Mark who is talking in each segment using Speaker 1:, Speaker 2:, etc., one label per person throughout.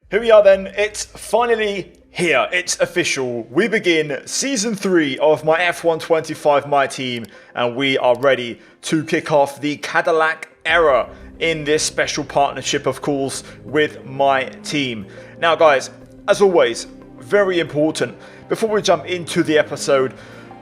Speaker 1: Here we are then, it's finally here, it's official. We begin Season 3 of my F125 My Team, and we are ready to kick off the CADILLAC era in this special partnership, of course, with my team. Now guys, as always, very important, before we jump into the episode,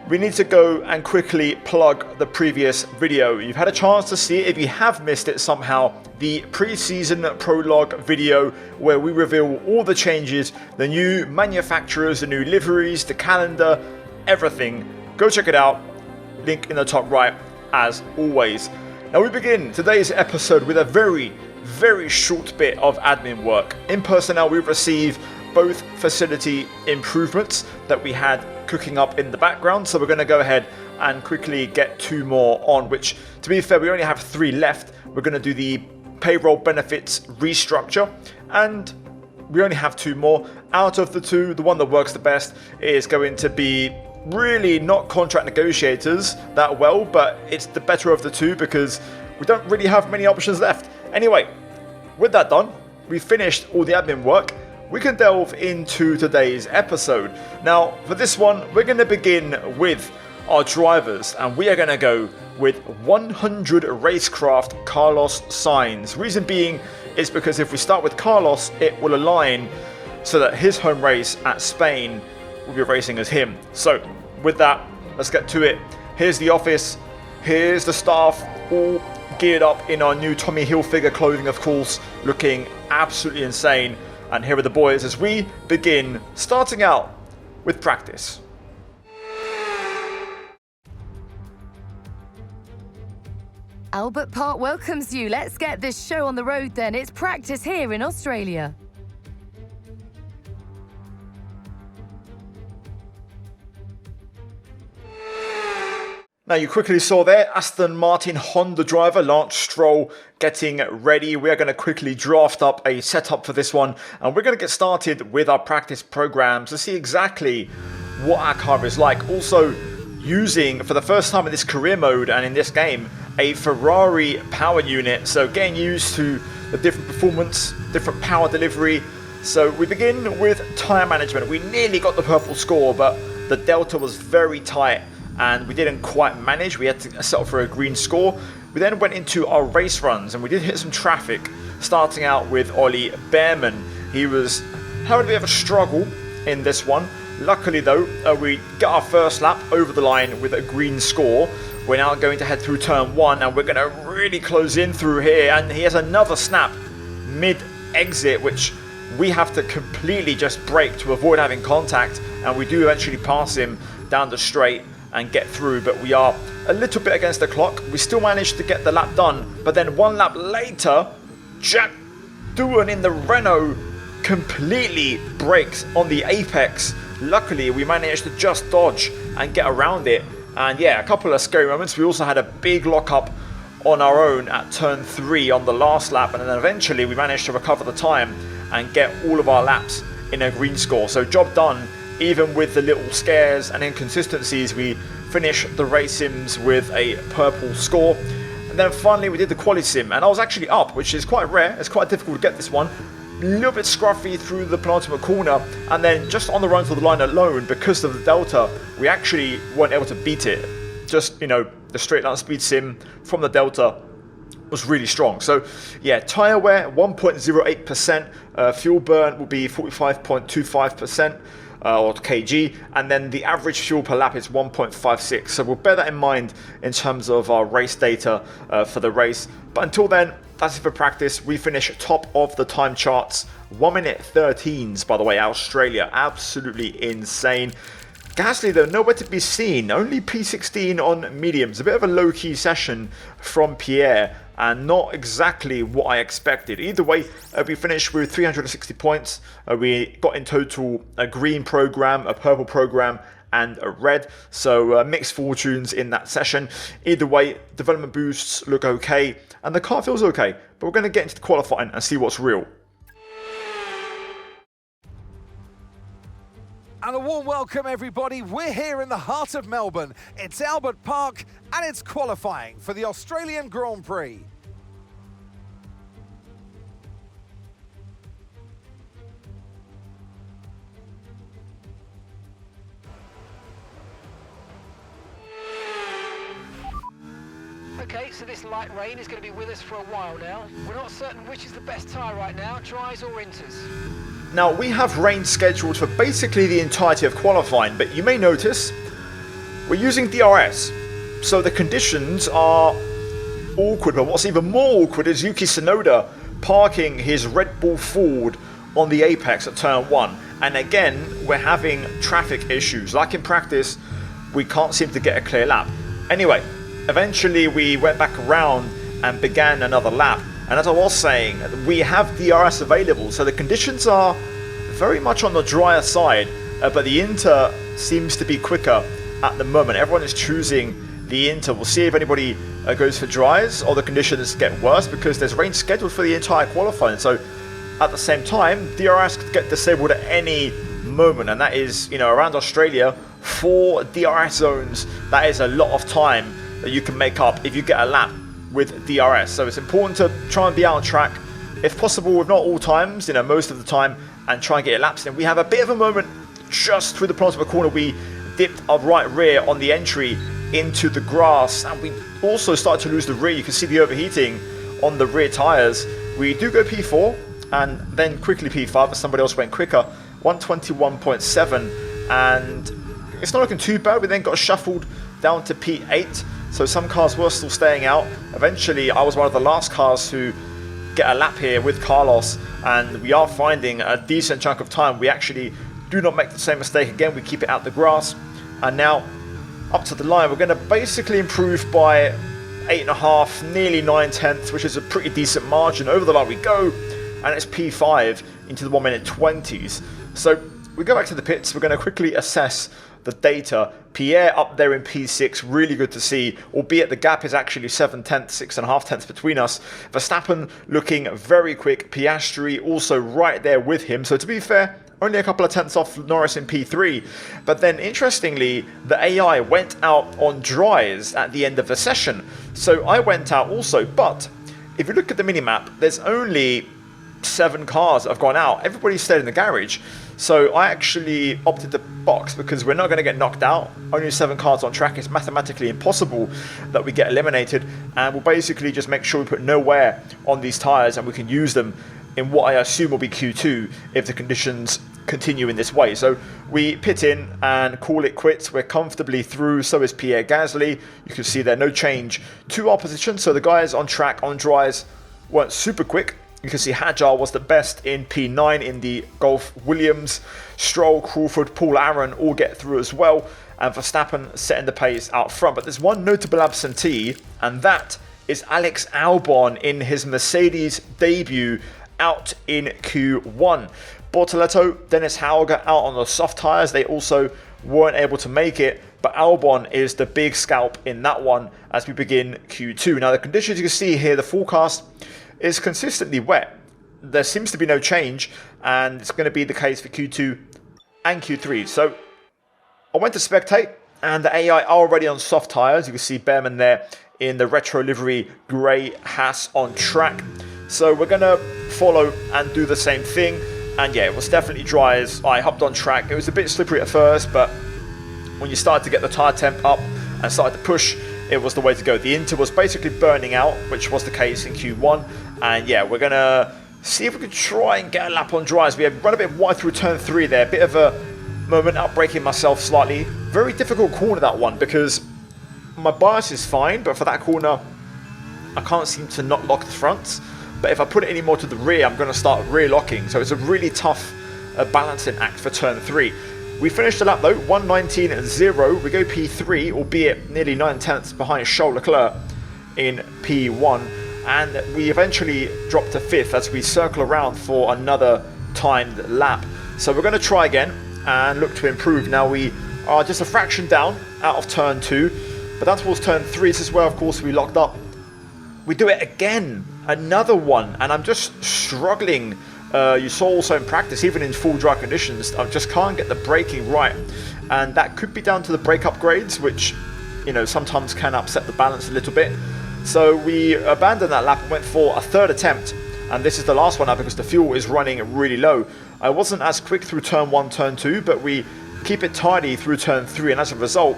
Speaker 1: we need to go and quickly plug the previous video. You've had a chance to see it. If you have missed it somehow, the pre-season prologue video where we reveal all the changes, the new manufacturers, the new liveries, the calendar, everything. Go check it out. Link in the top right, as always. Now we begin today's episode with a very, very short bit of admin work. In personnel, we receive both facility improvements that we had cooking up in the background, so we're going to go ahead and quickly get 2 more on, which, to be fair, we only have 3 left. We're going to do the payroll benefits restructure, and we only have 2 more. Out of the 2, the one that works the best is going to be really not contract negotiators that well, but it's the better of the 2 because we don't really have many options left. Anyway, with that done, we've finished all the admin work. We can delve into today's episode. Now, for this one, we're going to begin with our drivers, and we are going to go with 100 Racecraft Carlos Sainz. Reason being is because if we start with Carlos, it will align so that his home race at Spain will be racing as him. So, with that, let's get to it. Here's the office, here's the staff, all geared up in our new Tommy Hilfiger clothing, of course, looking absolutely insane. And here are the boys as we begin, starting out with practice.
Speaker 2: Albert Park welcomes you. Let's get this show on the road then. It's practice here in Australia.
Speaker 1: Now you quickly saw there Aston Martin Honda driver Lance Stroll getting ready. We are going to quickly draft up a setup for this one, and we're going to get started with our practice programs to see exactly what our car is like. Also using, for the first time in this career mode and in this game, a Ferrari power unit. So getting used to the different performance, different power delivery. So we begin with tyre management. We nearly got the purple score, but the delta was very tight and we didn't quite manage. We had to settle for a green score. We then went into our race runs and we did hit some traffic, starting out with Ollie Behrman. He was having a bit of a struggle in this one. Luckily though, we got our first lap over the line with a green score. We're now going to head through turn 1 and we're going to really close in through here, and he has another snap mid-exit which we have to completely just brake to avoid having contact, and we do eventually pass him down the straight and get through, but we are a little bit against the clock. We still managed to get the lap done, but then 1 lap later, Jack Doohan in the Renault completely brakes on the apex. Luckily, we managed to just dodge and get around it. And yeah, a couple of scary moments. We also had a big lockup on our own at turn 3 on the last lap, and then eventually we managed to recover the time and get all of our laps in a green score. So job done. Even with the little scares and inconsistencies, we finished the race sims with a purple score. And then finally we did the quali sim, and I was actually up, which is quite rare. It's quite difficult to get this one. A little bit scruffy through the penultimate corner, and then just on the run to the line alone, because of the delta, we actually weren't able to beat it. Just, you know, the straight line speed sim from the delta was really strong. So yeah, tyre wear 1.08%, fuel burn will be 45.25%. Or kg, and then the average fuel per lap is 1.56. So we'll bear that in mind in terms of our race data for the race. But until then, that's it for practice. We finish top of the time charts. 1 minute 13s, by the way, Australia. Absolutely insane. Gasly, though, nowhere to be seen. Only P16 on mediums. A bit of a low-key session from Pierre, and not exactly what I expected. Either way, we finished with 360 points. We got in total a green program, a purple program, and a red. So mixed fortunes in that session. Either way, development boosts look okay, and the car feels okay. But we're going to get into the qualifying and see what's real.
Speaker 3: And a warm welcome, everybody. We're here in the heart of Melbourne. It's Albert Park, and it's qualifying for the Australian Grand Prix.
Speaker 4: Okay, so this light rain is going to be with us for a while now. We're not certain which is the best tyre right now, dries or inters.
Speaker 1: Now, we have rain scheduled for basically the entirety of qualifying, but you may notice we're using DRS, so the conditions are awkward, but what's even more awkward is Yuki Tsunoda parking his Red Bull Ford on the apex at turn 1, and again, we're having traffic issues. Like in practice, we can't seem to get a clear lap. Anyway, eventually we went back around and began another lap, and as I was saying, we have DRS available, so the conditions are very much on the drier side, but the Inter seems to be quicker at the moment. Everyone is choosing the Inter. We'll see if anybody goes for dries or the conditions get worse, because there's rain scheduled for the entire qualifying. So at the same time, DRS could get disabled at any moment, and that is, you know, around Australia, 4 DRS zones. That is a lot of time that you can make up if you get a lap with DRS. So it's important to try and be out on track, if possible, if not all times, you know, most of the time, and try and get your laps in. We have a bit of a moment just through the front of a corner. We dipped our right rear on the entry into the grass, and we also started to lose the rear. You can see the overheating on the rear tyres. We do go P4 and then quickly P5, but somebody else went quicker, 121.7, and it's not looking too bad. We then got shuffled down to P8, so some cars were still staying out. Eventually I was one of the last cars to get a lap here with Carlos, and we are finding a decent chunk of time. We actually do not make the same mistake again. We keep it out the grass, and now up to the line. We're going to basically improve by 8.5, nearly 9/10, which is a pretty decent margin. Over the line we go, and it's P5 into the 1 minute 20s. So we go back to the pits. We're going to quickly assess the data. Pierre up there in P6, really good to see, albeit the gap is actually 7/10, 6.5 between us. Verstappen looking very quick. Piastri also right there with him. So to be fair, only a couple of tenths off Norris in P3. But then interestingly, the AI went out on dries at the end of the session. So I went out also, but if you look at the minimap, there's only 7 cars that have gone out. Everybody stayed in the garage. So I actually opted to box because we're not going to get knocked out. Only 7 cars on track. It's mathematically impossible that we get eliminated. And we'll basically just make sure we put no wear on these tyres, and we can use them in what I assume will be Q2 if the conditions continue in this way. So we pit in and call it quits. We're comfortably through. So is Pierre Gasly. You can see there no change to our position. So the guys on track on dries weren't super quick. You can see Hadjar was the best in P9 in the Golf Williams. Stroll, Crawford, Paul Aaron all get through as well. And Verstappen setting the pace out front. But there's one notable absentee, and that is Alex Albon in his Mercedes debut out in Q1. Bortoletto, Dennis Hauger out on the soft tyres. They also weren't able to make it. But Albon is the big scalp in that one as we begin Q2. Now the conditions you can see here, the forecast is consistently wet. There seems to be no change, and it's going to be the case for Q2 and Q3. So I went to spectate, and the AI are already on soft tyres. You can see Behrman there in the retro livery grey Haas on track. So we're going to follow and do the same thing. And yeah, it was definitely dry as I hopped on track. It was a bit slippery at first, but when you started to get the tyre temp up and started to push, it was the way to go. The Inter was basically burning out, which was the case in Q1. And yeah, we're going to see if we can try and get a lap on dries. We have run a bit wide through turn 3 there. Bit of a moment out braking myself slightly. Very difficult corner, that one, because my bias is fine, but for that corner, I can't seem to not lock the fronts. But if I put it any more to the rear, I'm going to start rear locking. So it's a really tough balancing act for turn 3. We finished the lap though, 1:19.0. We go P3, albeit nearly 9/10 behind Charles Leclerc in P1. And we eventually drop to 5th as we circle around for another timed lap. So we're going to try again and look to improve. Now we are just a fraction down out of turn 2. But down towards turn 3, this is where of course we locked up. We do it again, another one, and I'm just struggling. You saw also in practice, even in full dry conditions, I just can't get the braking right. And that could be down to the brake upgrades, which, you know, sometimes can upset the balance a little bit. So we abandoned that lap and went for a 3rd attempt. And this is the last one now because the fuel is running really low. I wasn't as quick through turn 1, turn 2, but we keep it tidy through turn 3. And as a result,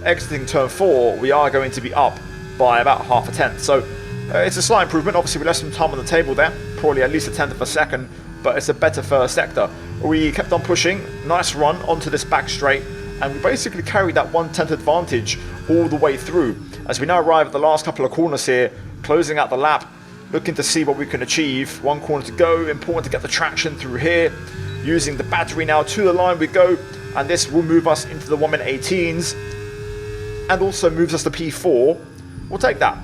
Speaker 1: exiting turn 4, we are going to be up by about half a tenth. So it's a slight improvement. Obviously, we left some time on the table there, probably at least a tenth of a second, but it's a better first sector. We kept on pushing, nice run onto this back straight, and we basically carried that 1/10 advantage all the way through. As we now arrive at the last couple of corners here, closing out the lap, looking to see what we can achieve. One corner to go, important to get the traction through here. Using the battery now to the line we go, and this will move us into the 1 minute 18s, and also moves us to P4. We'll take that.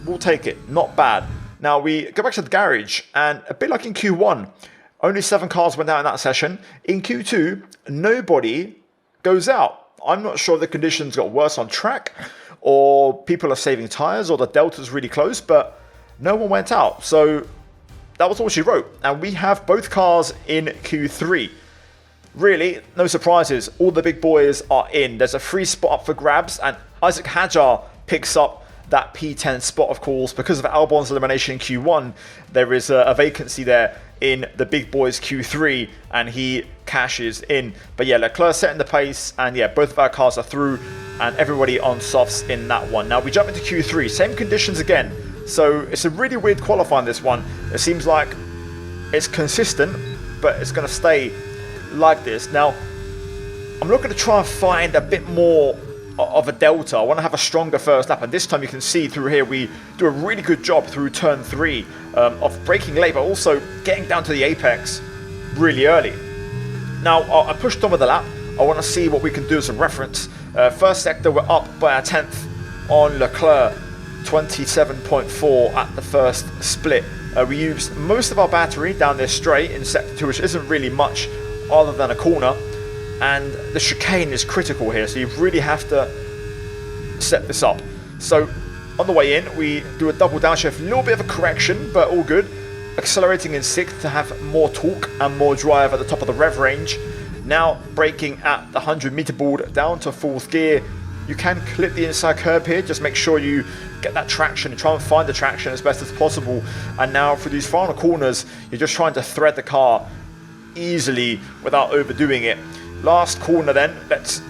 Speaker 1: We'll take it. Not bad. Now we go back to the garage, and a bit like in Q1, only 7 cars went out in that session. In Q2, nobody goes out. I'm not sure if the conditions got worse on track, or people are saving tyres, or the delta's really close, but no one went out. So that was all she wrote. And we have both cars in Q3. Really, no surprises. All the big boys are in. There's a free spot up for grabs, and Isaac Hadjar picks up that P10 spot, of course. Because of Albon's elimination in Q1, there is a vacancy there in the big boys Q3, and he cashes in. But yeah, Leclerc setting the pace, and yeah, both of our cars are through, and everybody on softs in that one. Now we jump into Q3, same conditions again. So it's a really weird qualifying, this one. It seems like it's consistent, but it's going to stay like this. Now, I'm looking to try and find a bit more of a delta. I want to have a stronger first lap, and this time you can see through here we do a really good job through turn 3 of braking late, but also getting down to the apex really early. Now, I pushed on with the lap. I want to see what we can do as a reference. First sector, we're up by a tenth on Leclerc. 27.4 at the first split. We used most of our battery down this straight in sector 2, which isn't really much other than a corner, and the chicane is critical here, so you really have to set this up. So on the way in, we do a double downshift, a little bit of a correction, but all good. Accelerating in 6th to have more torque and more drive at the top of the rev range. Now braking at the 100-meter board down to 4th gear. You can clip the inside curb here, just make sure you get that traction and try and find the traction as best as possible. And now for these final corners, you're just trying to thread the car easily without overdoing it. Last corner then, let's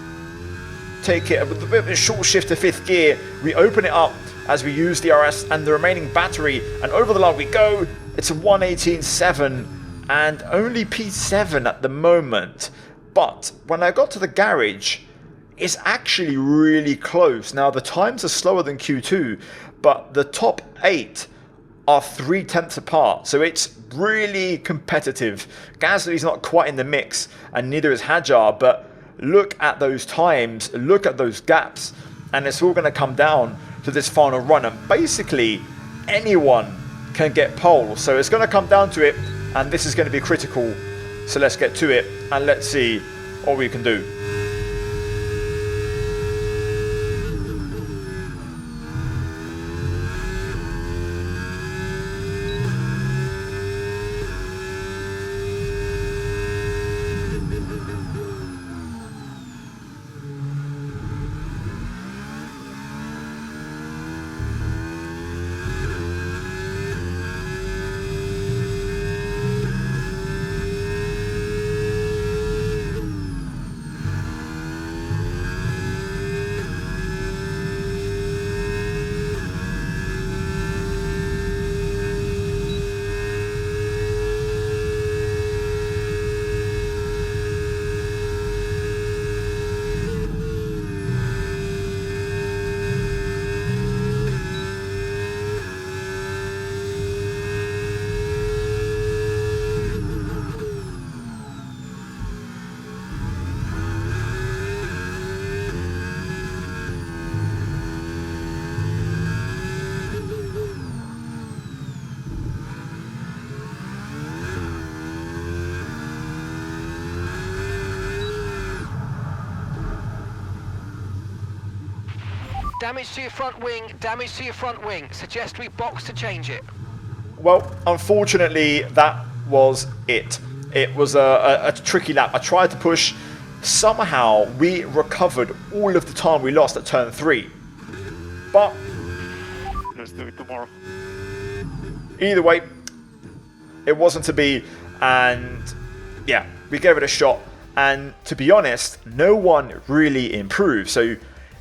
Speaker 1: take it with a bit of a short shift to 5th gear. We open it up as we use the RS and the remaining battery, and over the line we go. It's a 1:18.7 and only P7 at the moment. But when I got to the garage, it's actually really close. Now, the times are slower than Q2, but the top 8 are 3/10 apart. So it's really competitive. Gasly's not quite in the mix, and neither is Hadjar, but look at those times, look at those gaps, and it's all going to come down to this final run. And basically, anyone can get pole. So it's going to come down to it, and this is going to be critical. So let's get to it, and let's see what we can do.
Speaker 4: Damage to your front wing, damage to your front wing. Suggest we box to change it.
Speaker 1: Well, unfortunately, that was it. It was a tricky lap. I tried to push. Somehow, we recovered all of the time we lost at turn 3. But
Speaker 5: let's do it tomorrow.
Speaker 1: Either way, it wasn't to be. And yeah, we gave it a shot. And to be honest, no one really improved. So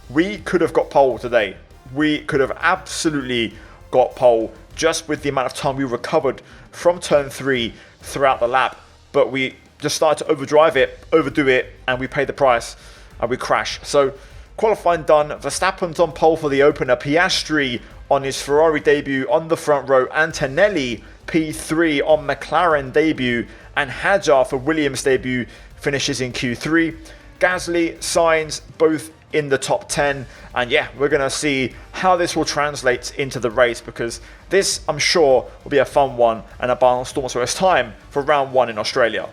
Speaker 1: we could have got pole today. we could have absolutely got pole just with the amount of time we recovered from turn 3 throughout the lap. But we just started to overdrive it, overdo it, and we paid the price and we crashed. So qualifying done. Verstappen's on pole for the opener. Piastri on his Ferrari debut on the front row. Antonelli P3 on McLaren debut. And Hadjar for Williams debut finishes in Q3. Gasly, Sainz, both in the top 10. And yeah, we're going to see how this will translate into the race, because this, I'm sure, will be a fun one and a barnstorm. So it's time for round 1 in Australia.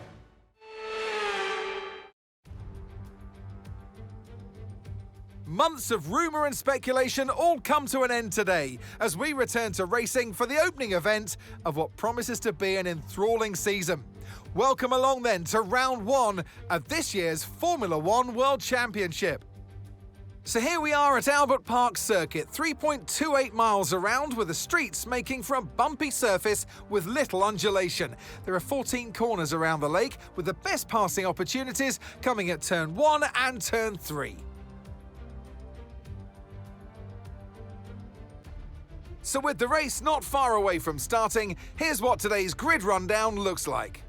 Speaker 3: Months of rumour and speculation all come to an end today as we return to racing for the opening event of what promises to be an enthralling season. Welcome along then to round 1 of this year's Formula 1 World Championship. So here we are at Albert Park Circuit, 3.28 miles around, with the streets making for a bumpy surface with little undulation. There are 14 corners around the lake, with the best passing opportunities coming at turn 1 and turn 3. So with the race not far away from starting, here's what today's grid rundown looks like.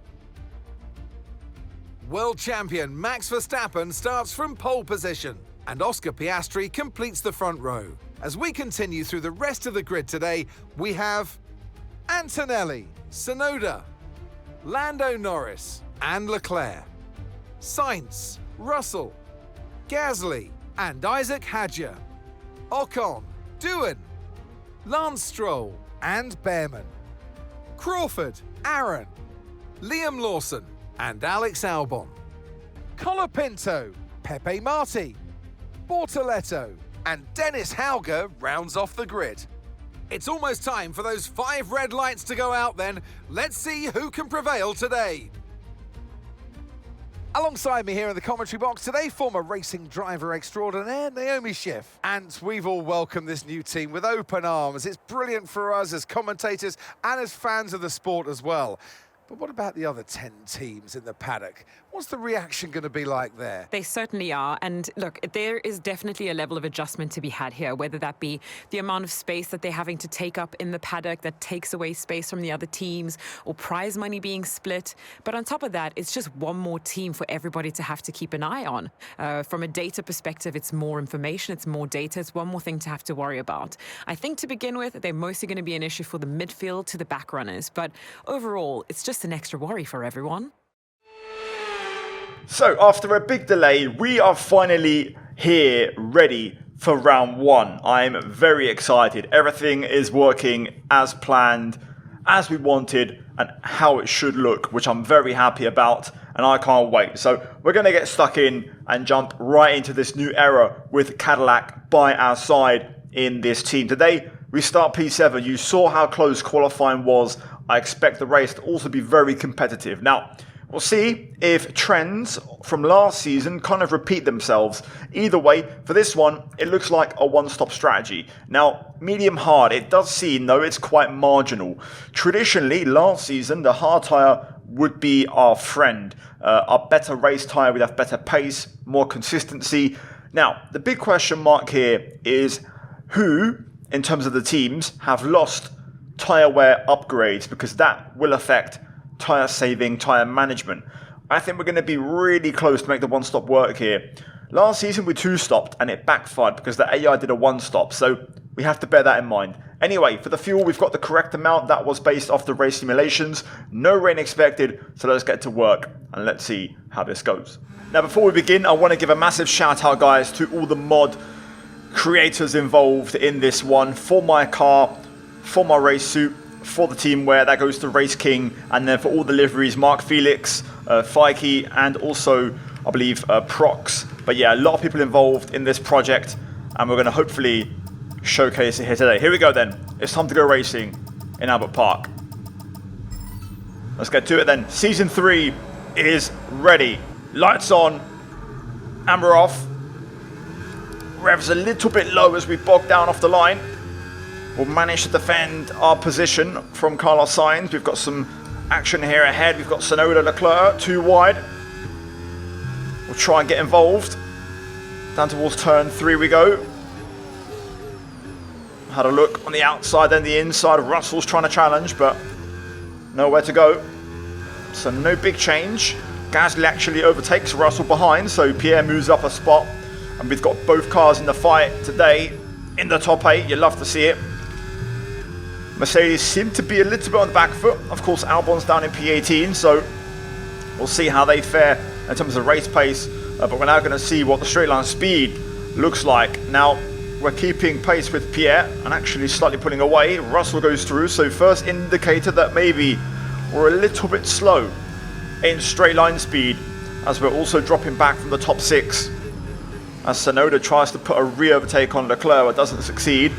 Speaker 3: World champion Max Verstappen starts from pole position, and Oscar Piastri completes the front row. As we continue through the rest of the grid today, we have Antonelli, Tsunoda, Lando Norris and Leclerc, Sainz, Russell, Gasly and Isaac Hadjar, Ocon, Doohan, Lance Stroll and Behrman, Crawford, Aaron, Liam Lawson and Alex Albon, Colapinto, Pepe Marti, Bortoletto and Dennis Hauger rounds off the grid. It's almost time for those 5 red lights to go out then. Let's see who can prevail today. Alongside me here in the commentary box today, former racing driver extraordinaire Naomi Schiff. And we've all welcomed this new team with open arms. It's brilliant for us as commentators and as fans of the sport as well. But what about the other 10 teams in the paddock? What's the reaction going to be like there?
Speaker 6: They certainly are. And look, there is definitely a level of adjustment to be had here, whether that be the amount of space that they're having to take up in the paddock that takes away space from the other teams, or prize money being split. But on top of that, it's just one more team for everybody to have to keep an eye on. From a data perspective, it's more information, it's more data, it's one more thing to have to worry about. I think to begin with, they're mostly going to be an issue for the midfield to the back runners. But overall, it's just an extra worry for everyone.
Speaker 1: So after a big delay, we are finally here ready for round 1. I'm very excited. Everything is working as planned, as we wanted, and how it should look, which I'm very happy about, and I can't wait. So we're going to get stuck in and jump right into this new era with Cadillac by our side in this team. Today, we start P7. You saw how close qualifying was. I expect the race to also be very competitive. Now, we'll see if trends from last season kind of repeat themselves. Either way, for this one, it looks like a one-stop strategy. Now, medium hard, it does seem, though, it's quite marginal. Traditionally, last season, the hard tyre would be our friend. Our better race tyre would have better pace, more consistency. Now, the big question mark here is who, in terms of the teams, have lost tyre wear upgrades, because that will affect tyre saving, tyre management. I think we're going to be really close to make the one-stop work here. Last season we two-stopped and it backfired because the AI did a one-stop, so we have to bear that in mind. Anyway, for the fuel we've got the correct amount. That was based off the race simulations. No rain expected, so let's get to work and let's see how this goes. Now before we begin, I want to give a massive shout out, guys, to all the mod creators involved in this one. For my car, for my race suit, for the team wear, that goes to Race King, and then for all the liveries, Mark Felix, Fikey, and also, I believe, Prox. But yeah, a lot of people involved in this project, and we're going to hopefully showcase it here today. Here we go then. It's time to go racing in Albert Park. Let's get to it then. Season 3 is ready. Lights on, and we're off. Revs a little bit low as we bog down off the line. We'll manage to defend our position from Carlos Sainz. We've got some action here ahead. We've got Tsunoda, Leclerc, 2 wide. We'll try and get involved. Down towards turn 3 we go. had a look on the outside, then the inside. Russell's trying to challenge, but nowhere to go. So no big change. Gasly actually overtakes Russell behind, so Pierre moves up a spot. And we've got both cars in the fight today in the top 8. You love to see it. Mercedes seem to be a little bit on the back foot. Of course, Albon's down in P18, so we'll see how they fare in terms of race pace. But we're now going to see what the straight line speed looks like. Now, we're keeping pace with Pierre and actually slightly pulling away. Russell goes through, so first indicator that maybe we're a little bit slow in straight line speed, as we're also dropping back from the top 6. As Tsunoda tries to put a re-overtake on Leclerc, it doesn't succeed.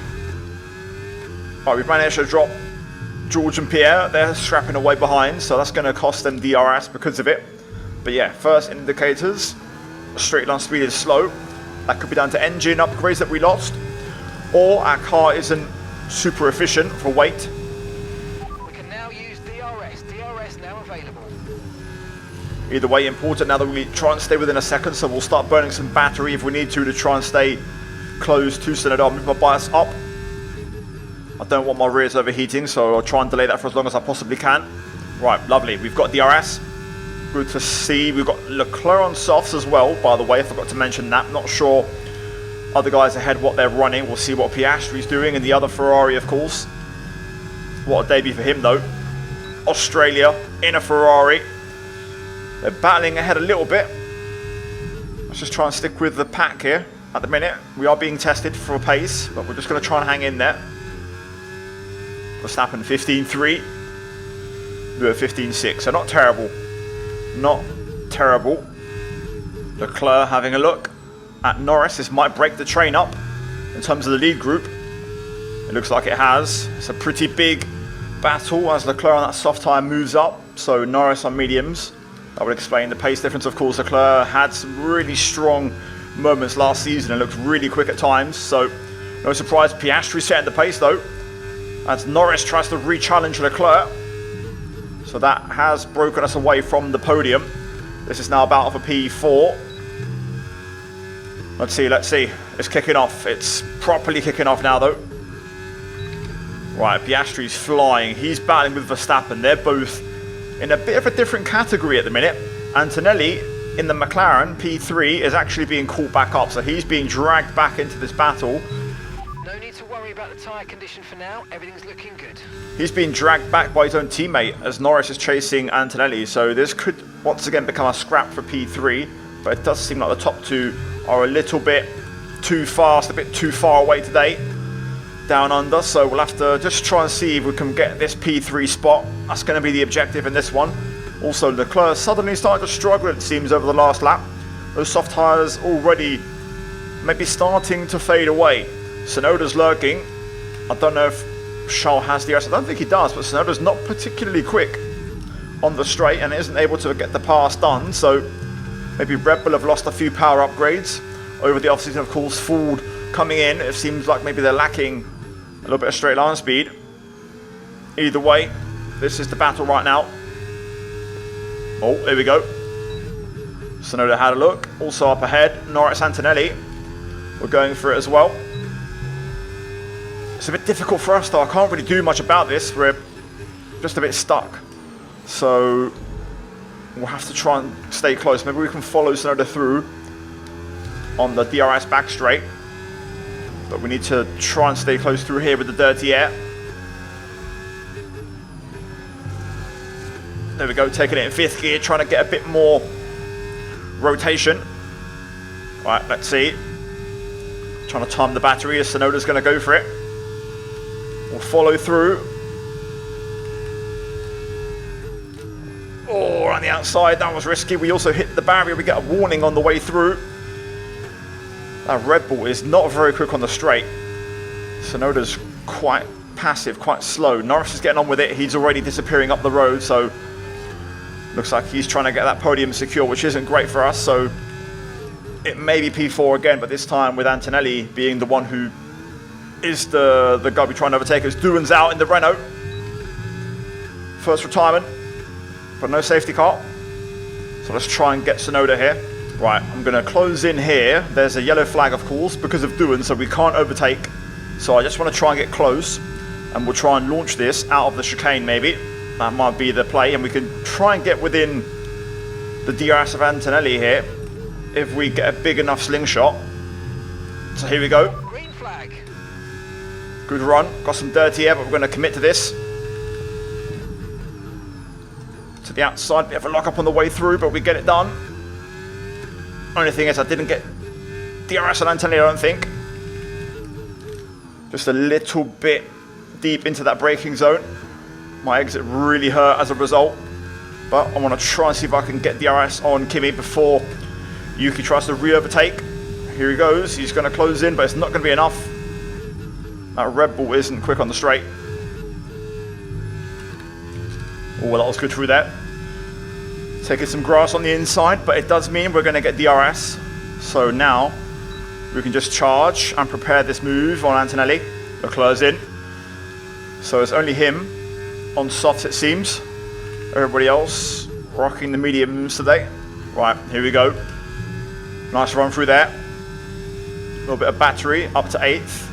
Speaker 1: Right, we've managed to drop George and Pierre. They're scrapping away behind, so that's going to cost them DRS because of it. But yeah, first indicators, straight line speed is slow. That could be down to engine upgrades that we lost, or our car isn't super efficient for weight.
Speaker 4: We can now use DRS. DRS now available.
Speaker 1: Either way, important now that we try and stay within a second, so we'll start burning some battery if we need to try and stay close to Tsunoda. I'll move my bias up. I don't want my rears overheating, so I'll try and delay that for as long as I possibly can. Right, lovely. We've got DRS. Good to see. We've got Leclerc on softs as well, by the way. I forgot to mention that. Not sure other guys ahead what they're running. We'll see what Piastri's doing and the other Ferrari, of course. What a debut for him, though. Australia in a Ferrari. They're battling ahead a little bit. Let's just try and stick with the pack here at the minute. We are being tested for pace, but we're just going to try and hang in there. Verstappen 15.3. We're 15.6, so not terrible. Not terrible. Leclerc having a look at Norris. This might break the train up in terms of the lead group. It looks like it has. It's a pretty big battle as Leclerc on that soft tyre moves up. So Norris on mediums. That would explain the pace difference. Of course, Leclerc had some really strong moments last season and looked really quick at times. So no surprise Piastri setting the pace though, as Norris tries to re-challenge Leclerc. So that has broken us away from the podium. This is now about for P4. Let's see. It's kicking off. It's properly kicking off now though. Right, Piastri's flying. He's battling with Verstappen. They're both in a bit of a different category at the minute. Antonelli in the McLaren P3 is actually being caught back up. So he's being dragged back into this battle.
Speaker 4: No need to worry about the tyre condition for now. Everything's looking good.
Speaker 1: He's being dragged back by his own teammate as Norris is chasing Antonelli. So this could once again become a scrap for P3. But it does seem like the top two are a little bit too fast, a bit too far away today. Down under. So we'll have to just try and see if we can get this P3 spot. That's going to be the objective in this one. Also, Leclerc suddenly started to struggle, it seems, over the last lap. Those soft tyres already maybe starting to fade away. Tsunoda's lurking. I don't know if Charles has the DRS. I don't think he does, but Tsunoda's not particularly quick on the straight and isn't able to get the pass done. So maybe Red Bull have lost a few power upgrades over the offseason. Of course, Ford coming in. It seems like maybe they're lacking a little bit of straight line speed. Either way, this is the battle right now. Oh, here we go. Tsunoda had a look. Also up ahead, Norris Antonelli. We're going for it as well. It's a bit difficult for us though. I can't really do much about this. We're just a bit stuck. So we'll have to try and stay close. Maybe we can follow Tsunoda through on the DRS back straight. But we need to try and stay close through here with the dirty air. There we go, taking it in 5th gear, trying to get a bit more rotation. Right, let's see. Trying to time the battery as Tsunoda's going to go for it. We'll follow through. Oh, on the outside, that was risky. We also hit the barrier. We get a warning on the way through. That Red Bull is not very quick on the straight. Tsunoda's quite passive, quite slow. Norris is getting on with it. He's already disappearing up the road, so looks like he's trying to get that podium secure, which isn't great for us. So it may be P4 again, but this time with Antonelli being the one who is the guy we're trying to overtake. As Doohan's out in the Renault. First retirement, but no safety car. So let's try and get Tsunoda here. Right, I'm going to close in here. There's a yellow flag, of course, because of Doohan, so we can't overtake So I just want to try and get close, and we'll try and launch this out of the chicane maybe. That might be the play, and we can try and get within the DRS of Antonelli here if we get a big enough slingshot. So here we go.
Speaker 4: Green flag.
Speaker 1: Good run. Got some dirty air, but we're going to commit to this. To the outside, bit of a lock up on the way through, but we get it done. Only thing is I didn't get DRS on Antonelli, I don't think. Just a little bit deep into that braking zone. My exit really hurt as a result. But I want to try and see if I can get DRS on Kimi before Yuki tries to re-overtake. Here he goes. He's going to close in, but it's not going to be enough. That Red Bull isn't quick on the straight. Oh, well, that was good through that. Taking some grass on the inside, but it does mean we're going to get DRS. So now we can just charge and prepare this move on Antonelli. Leclerc's in. So it's only him on softs, it seems. Everybody else rocking the mediums today. Right, here we go. Nice run through there. A little bit of battery up to 8th.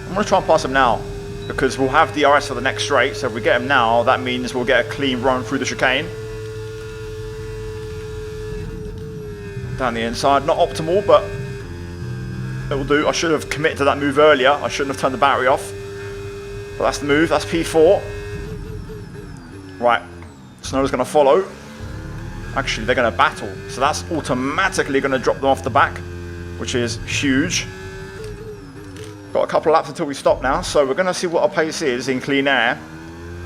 Speaker 1: I'm going to try and pass him now because we'll have DRS for the next straight. So if we get him now, that means we'll get a clean run through the chicane. Down the inside, not optimal, but it will do. I should have committed to that move earlier. I shouldn't have turned the battery off. But that's the move. That's P4. Right. Snow's going to follow. Actually, they're going to battle. So that's automatically going to drop them off the back, which is huge. Got a couple of laps until we stop now. So we're going to see what our pace is in clean air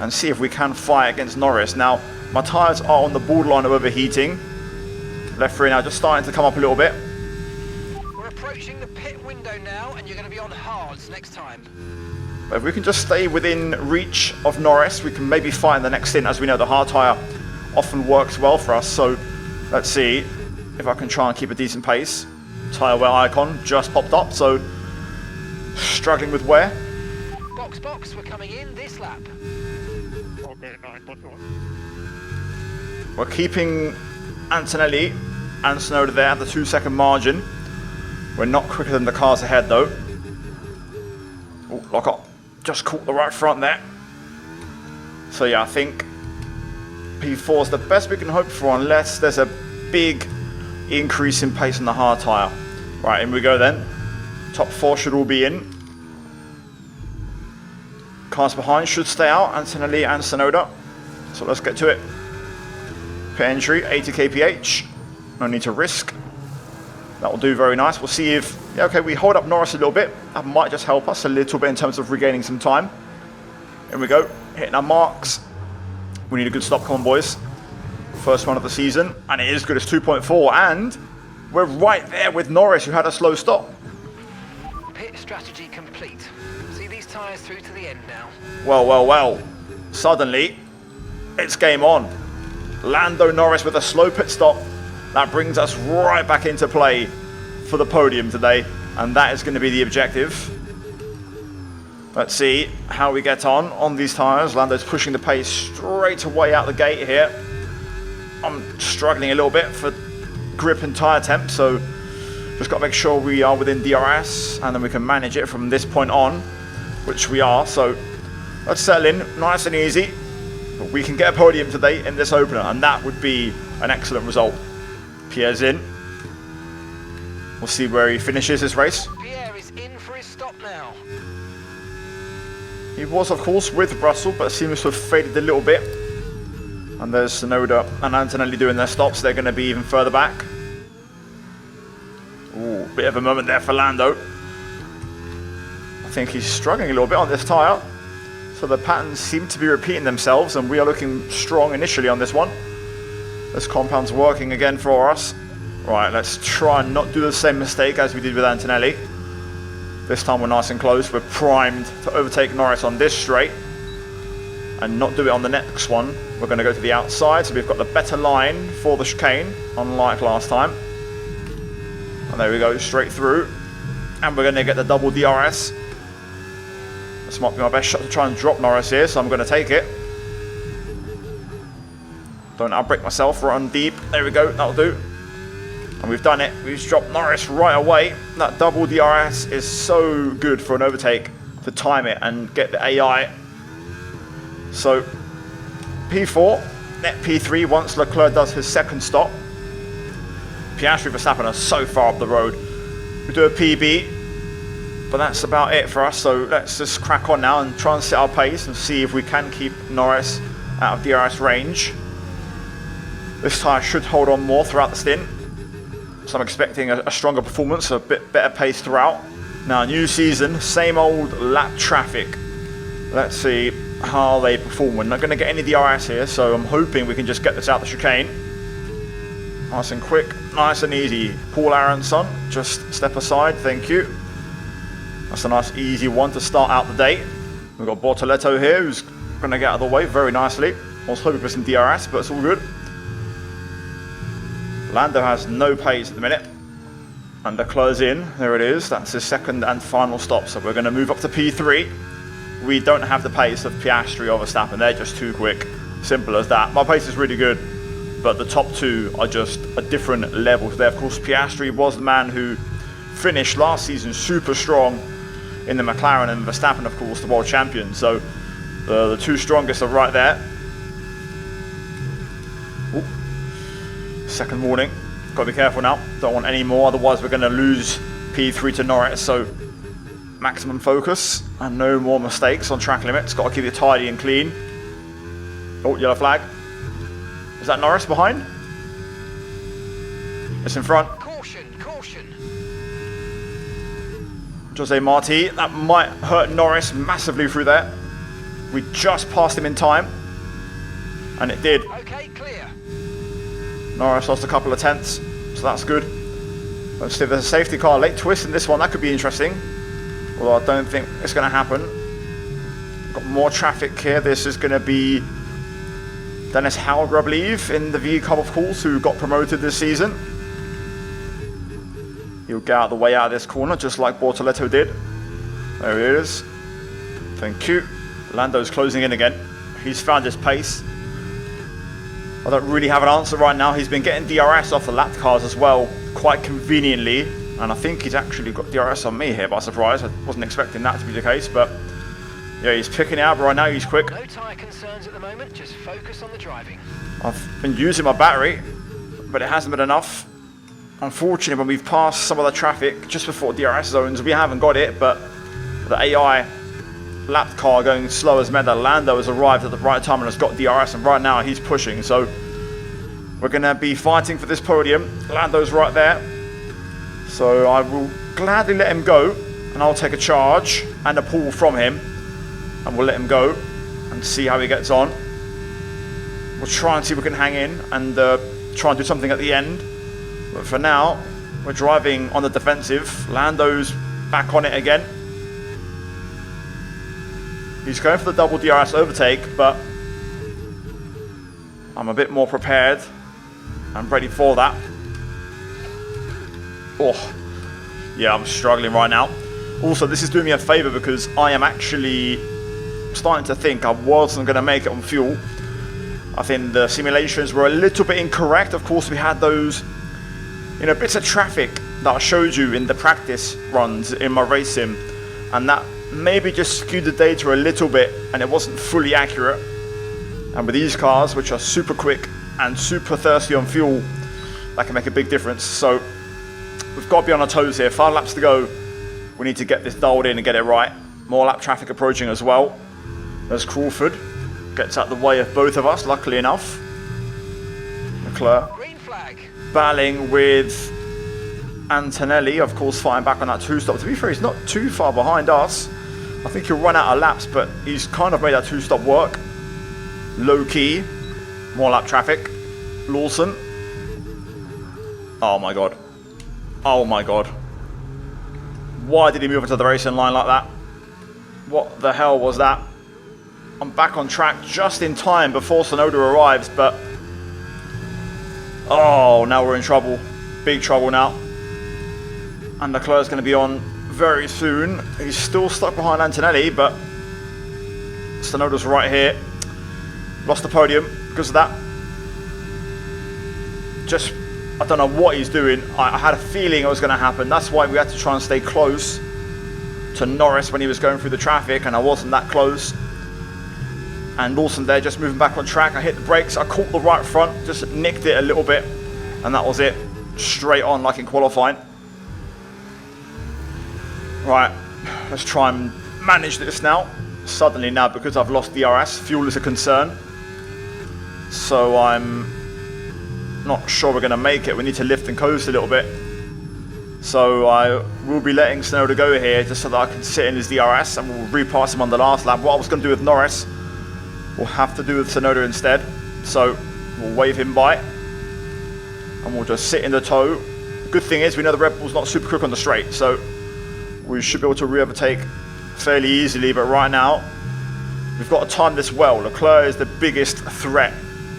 Speaker 1: and see if we can fight against Norris. Now, my tyres are on the borderline of overheating. Left rear now just starting to come up a little bit.
Speaker 4: We're approaching the pit window now, and you're going to be on hards next time.
Speaker 1: But if we can just stay within reach of Norris, we can maybe fight in the next stint. As we know, the hard tyre often works well for us. So let's see if I can try and keep a decent pace. Tyre wear icon just popped up, so struggling with wear.
Speaker 4: Box, we're coming in this lap.
Speaker 5: Okay, 9.1.
Speaker 1: We're keeping Antonelli and Tsunoda there at the 2-second margin. We're not quicker than the cars ahead though. Oh, lock up. Just caught the right front there. So yeah, I think P4 is the best we can hope for unless there's a big increase in pace on the hard tyre. Right, in we go then. Top 4 should all be in. Cars behind should stay out, Antonelli and Tsunoda. So let's get to it. Pit entry, 80 kph. No need to risk. That will do very nice. We'll see if... Yeah, okay, we hold up Norris a little bit. That might just help us a little bit in terms of regaining some time. Here we go. Hitting our marks. We need a good stop. Come on, boys. First one of the season. And it is good. It's 2.4. And we're right there with Norris, who had a slow stop.
Speaker 4: Pit strategy complete. See these tyres through to the end now.
Speaker 1: Well. Suddenly, it's game on. Lando Norris with a slow pit stop. That brings us right back into play for the podium today. And that is going to be the objective. Let's see how we get on these tyres. Lando's pushing the pace straight away out the gate here. I'm struggling a little bit for grip and tyre temp, so just got to make sure we are within DRS and then we can manage it from this point on, which we are. So let's settle in nice and easy. But we can get a podium today in this opener, and that would be an excellent result. Pierre's in. We'll see where he finishes his race.
Speaker 4: Pierre is in for his stop now.
Speaker 1: He was, of course, with Russell, but seems to have faded a little bit. And there's Tsunoda and Antonelli doing their stops. They're going to be even further back. Ooh, bit of a moment there for Lando. I think he's struggling a little bit on this tyre. So the patterns seem to be repeating themselves, and we are looking strong initially on this one. This compound's working again for us. Right, let's try and not do the same mistake as we did with Antonelli. This time we're nice and close. We're primed to overtake Norris on this straight and not do it on the next one. We're going to go to the outside, so we've got the better line for the chicane, unlike last time. And there we go, straight through. And we're going to get the double DRS. This might be my best shot to try and drop Norris here, so I'm going to take it. Don't outbrake myself, run deep. There we go, that'll do. And we've done it. We've dropped Norris right away. That double DRS is so good for an overtake to time it and get the AI. So P4, net P3 once Leclerc does his second stop. Piastri and Verstappen are so far up the road. We do a PB, but that's about it for us. So let's just crack on now and try and set our pace and see if we can keep Norris out of DRS range. This tyre should hold on more throughout the stint. So I'm expecting a stronger performance, a bit better pace throughout. Now, new season, same old lap traffic. Let's see how they perform. We're not going to get any DRS here, so I'm hoping we can just get this out the chicane. Nice and quick, nice and easy. Paul Aronson, just step aside, thank you. That's a nice easy one to start out the day. We've got Bortoletto here, who's going to get out of the way very nicely. I was hoping for some DRS, but it's all good. Lando has no pace at the minute. And Leclerc's in, there it is. That's his second and final stop. So we're going to move up to P3. We don't have the pace of Piastri or Verstappen. They're just too quick. Simple as that. My pace is really good, but the top two are just a different level there. Of course, Piastri was the man who finished last season super strong in the McLaren, and Verstappen, of course, the world champion. So the two strongest are right there. Ooh. Second warning. Got to be careful now. Don't want any more, otherwise we're going to lose P3 to Norris. So maximum focus and no more mistakes on track limits. Got to keep it tidy and clean. Oh, yellow flag. Is that Norris behind? It's in front.
Speaker 4: Caution, caution.
Speaker 1: Jose Marti. That might hurt Norris massively through there. We just passed him in time. And it did.
Speaker 4: Okay, clear.
Speaker 1: Norris lost a couple of tenths, so that's good. Let's see if there's a safety car late twist in this one. That could be interesting. Although I don't think it's going to happen. Got more traffic here. This is going to be Dennis Hauger, I believe, in the V Cup, of course, who got promoted this season. He'll get out of the way out of this corner, just like Bortoletto did. There he is. Thank you. Lando's closing in again. He's found his pace. I don't really have an answer right now. He's been getting DRS off the lap cars as well, quite conveniently. And I think he's actually got DRS on me here by surprise. I wasn't expecting that to be the case, but yeah, he's picking out right now. He's quick.
Speaker 4: No tyre concerns at the moment, just focus on the driving.
Speaker 1: I've been using my battery, but it hasn't been enough. Unfortunately, when we've passed some of the traffic just before DRS zones, we haven't got it, but the AI lap car going slow as meant that Lando has arrived at the right time and has got DRS, and right now he's pushing. So we're going to be fighting for this podium. Lando's right there. So I will gladly let him go, and I'll take a charge and a pull from him, and we'll let him go and see how he gets on. We'll try and see if we can hang in and try and do something at the end. But for now, we're driving on the defensive. Lando's back on it again. He's going for the double DRS overtake, but I'm a bit more prepared. I'm ready for that. Oh, yeah, I'm struggling right now. Also, this is doing me a favor because I am actually starting to think I wasn't going to make it on fuel. I think the simulations were a little bit incorrect. Of course, we had those, bits of traffic that I showed you in the practice runs in my race sim, and that maybe just skewed the data a little bit, and it wasn't fully accurate. And with these cars, which are super quick and super thirsty on fuel, that can make a big difference. So we've got to be on our toes here. 5 laps to go. We need to get this dialed in and get it right. More lap traffic approaching as well. There's Crawford. Gets out the way of both of us, luckily enough. Leclerc
Speaker 4: Green flag.
Speaker 1: battling with Antonelli, of course, fighting back on that 2-stop. To be fair, he's not too far behind us. I think he'll run out of laps, but he's kind of made that 2-stop work. Low key. More lap traffic. Lawson. Oh my god. Oh my god. Why did he move into the racing line like that? What the hell was that? I'm back on track just in time before Tsunoda arrives, but oh, now we're in trouble. Big trouble now. And Leclerc's going to be on very soon. He's still stuck behind Antonelli, but Tsunoda's right here. Lost the podium because of that. Just I don't know what he's doing. I had a feeling it was going to happen. That's why we had to try and stay close to Norris when he was going through the traffic, and I wasn't that close. And Lawson there just moving back on track. I hit the brakes, I caught the right front, just nicked it a little bit, and that was it. Straight on like in qualifying. Right, let's try and manage this now. Suddenly now, because I've lost DRS, fuel is a concern. So I'm not sure we're going to make it. We need to lift and coast a little bit. So I will be letting Tsunoda go here just so that I can sit in his DRS, and we'll repass him on the last lap. What I was going to do with Norris, we'll have to do with Tsunoda instead. So we'll wave him by, and we'll just sit in the tow. Good thing is we know the Red Bull's not super quick on the straight, so we should be able to re-overtake fairly easily. But right now, we've got to time this well. Leclerc is the biggest threat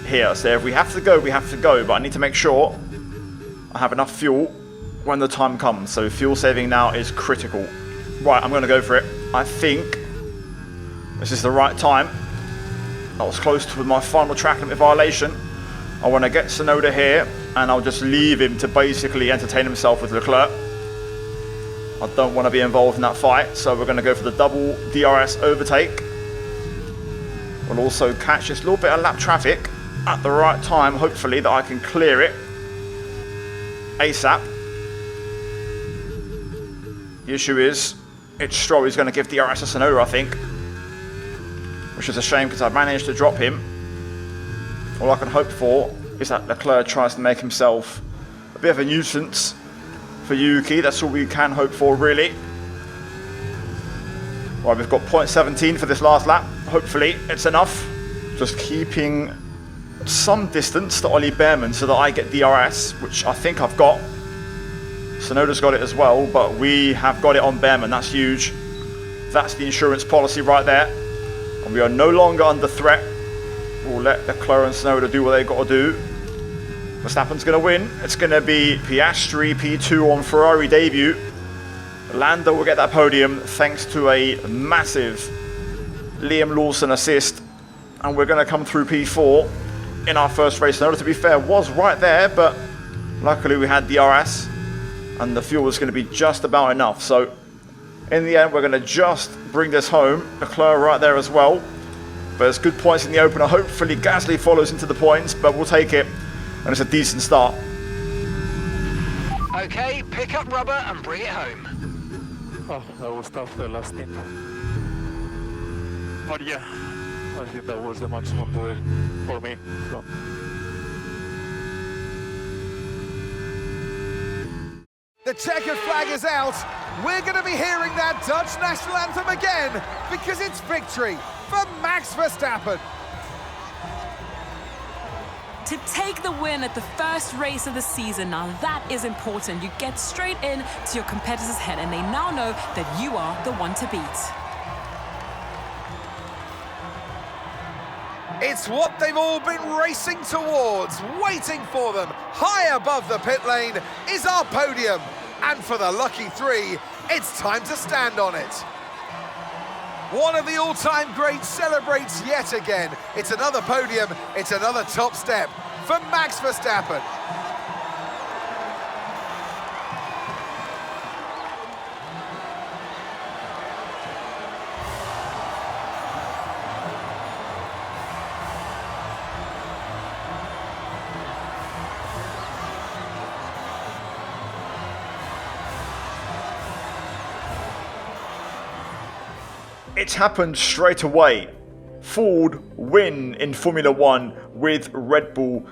Speaker 1: here. So if we have to go, we have to go. But I need to make sure I have enough fuel when the time comes. So fuel saving now is critical. Right, I'm going to go for it. I think this is the right time. I was close to my final track limit violation. I want to get Tsunoda here, and I'll just leave him to basically entertain himself with Leclerc. I don't want to be involved in that fight, so we're going to go for the double DRS overtake. We'll also catch this little bit of lap traffic at the right time, hopefully, that I can clear it ASAP. The issue is, it's Stroll who's going to give DRS to Tsunoda, I think. Which is a shame because I managed to drop him. All I can hope for is that Leclerc tries to make himself a bit of a nuisance for Yuki. That's all we can hope for, really. Right, we've got 0.17 for this last lap. Hopefully it's enough. Just keeping some distance to Ollie Behrman so that I get DRS, which I think I've got. Tsunoda's got it as well, but we have got it on Behrman. That's huge. That's the insurance policy right there. And we are no longer under threat. We'll let Leclerc and Tsunoda do what they've got to do. Verstappen's going to win. It's going to be Piastri P2 on Ferrari debut. Lando will get that podium thanks to a massive Liam Lawson assist. And we're going to come through P4 in our first race. Tsunoda, to be fair, was right there, but luckily we had DRS. And the fuel was going to be just about enough. So in the end, we're going to just bring this home. Leclerc right there as well. But it's good points in the opener. Hopefully Gasly follows into the points, but we'll take it. And it's a decent start.
Speaker 4: Okay, pick up rubber and bring it home.
Speaker 5: Oh, that was tough, the last stint. But yeah, I think that was the maximum for me. So.
Speaker 3: The checkered flag is out. We're going to be hearing that Dutch national anthem again because it's victory for Max Verstappen.
Speaker 6: To take the win at the first race of the season, now that is important. You get straight in to your competitor's head and they now know that you are the one to beat.
Speaker 3: It's what they've all been racing towards, waiting for them. High above the pit lane is our podium. And for the lucky three, it's time to stand on it. One of the all-time greats celebrates yet again. It's another podium, it's another top step for Max Verstappen.
Speaker 1: It's happened straight away. Ford win in Formula 1 with Red Bull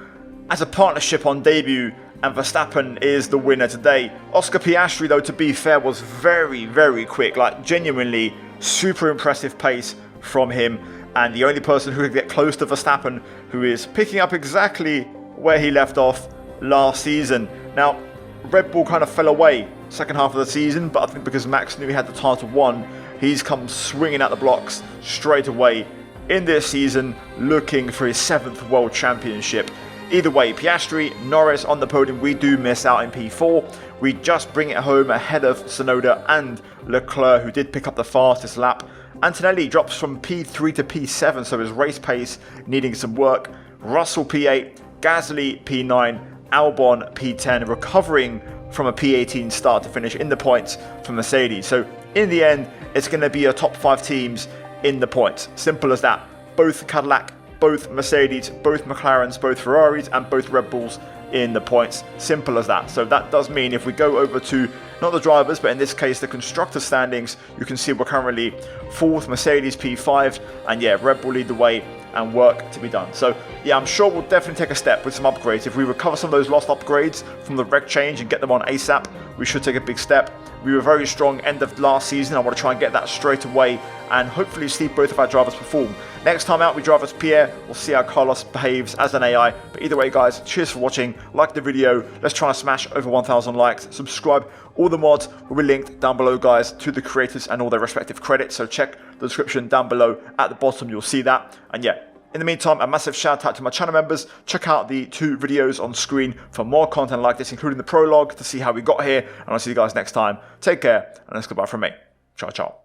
Speaker 1: as a partnership on debut, and Verstappen is the winner today. Oscar Piastri, though, to be fair, was very, very quick. Like, genuinely super impressive pace from him, and the only person who could get close to Verstappen, who is picking up exactly where he left off last season. Now, Red Bull kind of fell away second half of the season, but I think because Max knew he had the title won, he's come swinging at the blocks straight away in this season, looking for his 7th World Championship. Either way, Piastri, Norris on the podium. We do miss out in P4. We just bring it home ahead of Tsunoda and Leclerc, who did pick up the fastest lap. Antonelli drops from P3 to P7, so his race pace needing some work. Russell P8, Gasly P9, Albon P10, recovering from a P18 start to finish in the points for Mercedes. So in the end, it's going to be a top 5 teams in the points. Simple as that. Both Cadillac, both Mercedes, both McLarens, both Ferraris, and both Red Bulls in the points. Simple as that. So that does mean if we go over to not the drivers, but in this case the constructor standings, you can see we're currently 4th, Mercedes P5, and yeah, Red Bull lead the way and work to be done. So yeah, I'm sure we'll definitely take a step with some upgrades. If we recover some of those lost upgrades from the reg change and get them on ASAP, we should take a big step. We were very strong end of last season. I want to try and get that straight away and hopefully see both of our drivers perform. Next time out, we drive as Pierre. We'll see how Carlos behaves as an AI. But either way, guys, cheers for watching. Like the video. Let's try and smash over 1,000 likes. Subscribe. All the mods will be linked down below, guys, to the creators and all their respective credits. So check the description down below at the bottom. You'll see that. And yeah, in the meantime, a massive shout out to my channel members. Check out the 2 videos on screen for more content like this, including the prologue to see how we got here. And I'll see you guys next time. Take care, and let's goodbye from me. Ciao, ciao.